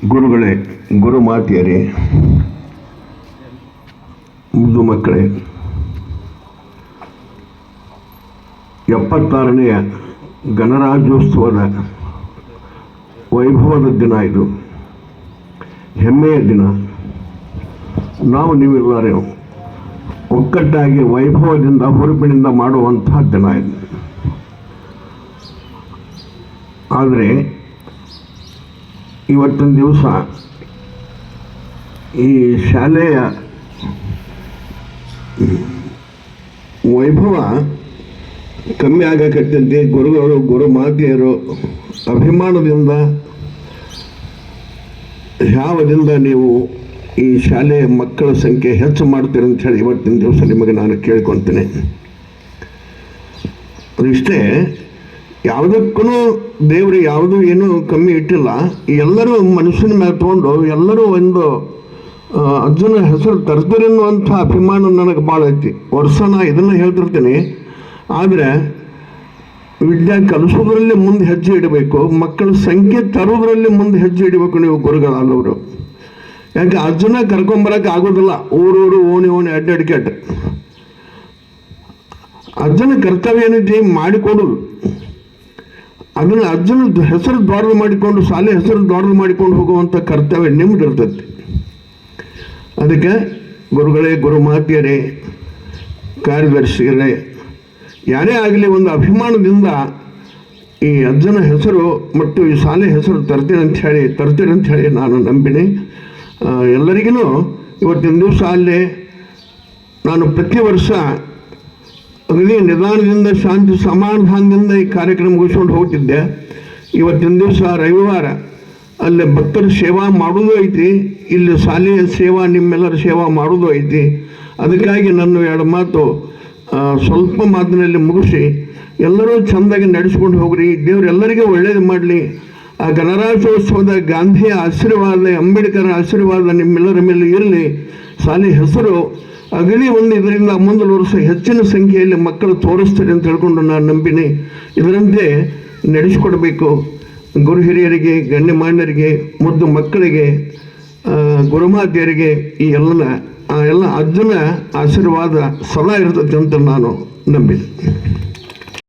ಗುರುಗಳೇ, ಗುರುಮಾತೆಯರೇ, ಮುದ್ದು ಮಕ್ಕಳೇ, 76ನೆಯ ಗಣರಾಜ್ಯೋತ್ಸವದ ವೈಭವದ ದಿನ ಇದು. ಹೆಮ್ಮೆಯ ದಿನ. ನಾವು ನೀವೆಲ್ಲರೂ ಒಗ್ಗಟ್ಟಾಗಿ ವೈಭವದಿಂದ ಹುರುಪಿನಿಂದ ಮಾಡುವಂತಹ ದಿನ ಇದು. ಆದರೆ ಇವತ್ತಿನ ದಿವಸ ಈ ಶಾಲೆಯ ವೈಭವ ಕಮ್ಮಿ ಆಗಕತ್ತಂತೆ. ಗುರುಗಳು, ಗುರುಮಾತೆಯರು ಅಭಿಮಾನದಿಂದ, ಯಾವದಿಂದ ನೀವು ಈ ಶಾಲೆಯ ಮಕ್ಕಳ ಸಂಖ್ಯೆ ಹೆಚ್ಚು ಮಾಡ್ತೀರಿ ಅಂತ ಹೇಳಿ ಇವತ್ತಿನ ದಿವಸ ನಿಮಗೆ ನಾನು ಕೇಳ್ಕೊತೀನಿ. ಅದಿಷ್ಟೇ, ಯಾವುದಕ್ಕೂ ದೇವರು ಯಾವುದೂ ಏನೂ ಕಮ್ಮಿ ಇಟ್ಟಿಲ್ಲ. ಎಲ್ಲರೂ ಮನುಷ್ಯನ ಮೇಲೆ ತೊಗೊಂಡು ಎಲ್ಲರೂ ಒಂದು ಅರ್ಜುನ ಹೆಸರು ತರ್ತೀರಿ ಅನ್ನುವಂಥ ಅಭಿಮಾನ ನನಗೆ ಭಾಳ ಐತಿ. ವರ್ಷ ನಾ ಇದನ್ನು ಹೇಳ್ತಿರ್ತೀನಿ. ಆದರೆ ವಿದ್ಯೆ ಕಲಿಸೋದ್ರಲ್ಲಿ ಮುಂದೆ ಹೆಜ್ಜೆ ಇಡಬೇಕು, ಮಕ್ಕಳ ಸಂಖ್ಯೆ ತರೋದ್ರಲ್ಲಿ ಮುಂದೆ ಹೆಜ್ಜೆ ಇಡಬೇಕು ನೀವು ಗುರುಗಳಲ್ಲವರು. ಯಾಕೆ ಅರ್ಜುನ ಕರ್ಕೊಂಬರಕ್ಕೆ ಆಗೋದಿಲ್ಲ. ಊರೂರು ಓಣಿ ಅಡ್ಡಾಡಿಕೆಟ್. ಅರ್ಜುನ ಕರ್ತವ್ಯ ಏನಿದೆ ಮಾಡಿಕೊಡೋದು. ಅದನ್ನು ಅರ್ಜುನ ಹೆಸರು ದ್ವಾರದ ಮಾಡಿಕೊಂಡು, ಶಾಲೆ ಹೆಸರು ದ್ವಾರದ ಮಾಡಿಕೊಂಡು ಹೋಗುವಂಥ ಕರ್ತವ್ಯ ನಿಮ್ದು ಇರ್ತೈತಿ. ಅದಕ್ಕೆ ಗುರುಗಳೇ, ಗುರುಮಾತೆಯರೇ, ಕಾರ್ಯದರ್ಶಿಗಳೇ, ಯಾರೇ ಆಗಲಿ ಒಂದು ಅಭಿಮಾನದಿಂದ ಈ ಅರ್ಜುನ ಹೆಸರು ಮತ್ತು ಈ ಶಾಲೆ ಹೆಸರು ತರ್ತೀರಿ ಅಂತ ಹೇಳಿ ನಾನು ನಂಬಿನಿ. ಎಲ್ಲರಿಗೂ ಇವತ್ತಿನ ದಿವಸ ಅಲ್ಲೇ ನಾನು ಪ್ರತಿ ವರ್ಷ ಅಗದಿ ನಿಧಾನದಿಂದ, ಶಾಂತಿ ಸಮಾಧಾನದಿಂದ ಈ ಕಾರ್ಯಕ್ರಮ ಮುಗಿಸ್ಕೊಂಡು ಹೋಗ್ತಿದ್ದೆ. ಇವತ್ತಿನ ದಿವಸ ರವಿವಾರ ಅಲ್ಲೇ ಭಕ್ತರ ಸೇವಾ ಮಾಡೋದು ಐತಿ, ಇಲ್ಲಿ ಶಾಲೆಯ ಸೇವಾ, ನಿಮ್ಮೆಲ್ಲರ ಸೇವಾ ಮಾಡೋದು ಐತಿ. ಅದಕ್ಕಾಗಿ ನನ್ನ ಎರಡು ಮಾತು ಸ್ವಲ್ಪ ಮಾತಿನಲ್ಲಿ ಮುಗಿಸಿ ಎಲ್ಲರೂ ಚೆಂದಾಗಿ ನಡೆಸ್ಕೊಂಡು ಹೋಗ್ರಿ. ದೇವ್ರು ಎಲ್ಲರಿಗೂ ಒಳ್ಳೇದು ಮಾಡಲಿ. ಆ ಗಣರಾಜ್ಯೋತ್ಸವದ ಗಾಂಧಿಯ ಆಶೀರ್ವಾದ, ಅಂಬೇಡ್ಕರ್ ಆಶೀರ್ವಾದ ನಿಮ್ಮೆಲ್ಲರ ಮೇಲೆ ಇರಲಿ. ಶಾಲೆ ಹೆಸರು ಅಗಲಿ ಒಂದು ಇದರಿಂದ ಮುಂದಿನ ವರ್ಷ ಹೆಚ್ಚಿನ ಸಂಖ್ಯೆಯಲ್ಲಿ ಮಕ್ಕಳು ತೋರಿಸ್ತಾರೆ ಅಂತ ಹೇಳ್ಕೊಂಡು ನಾನು ನಂಬಿನಿ. ಇದರಂತೆ ನಡೆಸಿಕೊಡ್ಬೇಕು. ಗುರು ಹಿರಿಯರಿಗೆ, ಗಣ್ಯಮಾನ್ಯರಿಗೆ, ಮುದ್ದು ಮಕ್ಕಳಿಗೆ, ಗುರುಮಾತೆಯರಿಗೆ ಈ ಎಲ್ಲ ಅರ್ಜುನ ಆಶೀರ್ವಾದ ಸದಾ ಇರ್ತದೆ ಅಂತ ನಾನು ನಂಬಿನಿ.